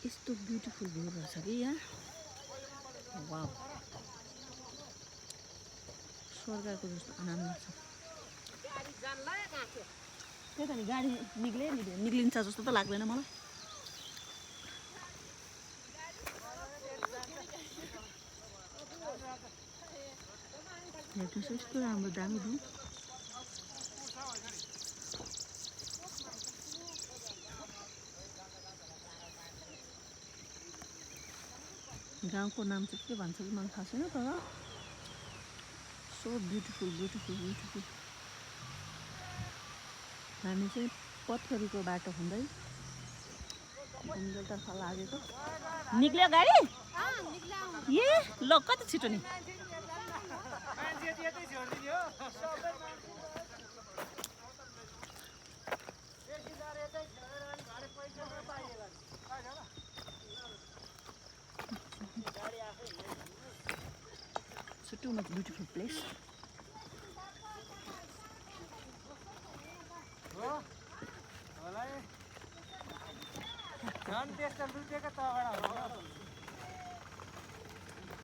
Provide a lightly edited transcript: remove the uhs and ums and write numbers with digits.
यस्तो beautiful view रहेछ कि यहाँ वाउ स्वर्गको जस्तो आनन्द छ त्यही त नि गाडी निक्लिन्छ जस्तो त लाग्दैन मलाई हेर्नुहोस् यस्तो राम्रो दामी भ्यू गाउँको नाम चाहिँ के भन्छ कि मलाई थाहा छैन तर सो ब्युटिफुल ब्युटिफुल ब्युटिफुल हामी चाहिँ पत्करीको बाटो हुँदै जङ्गलतर्फ लागेको निक्ल्यो गाडी ए ल कति छिटो नि So too much beautiful place. Jangan test terus dia kata orang.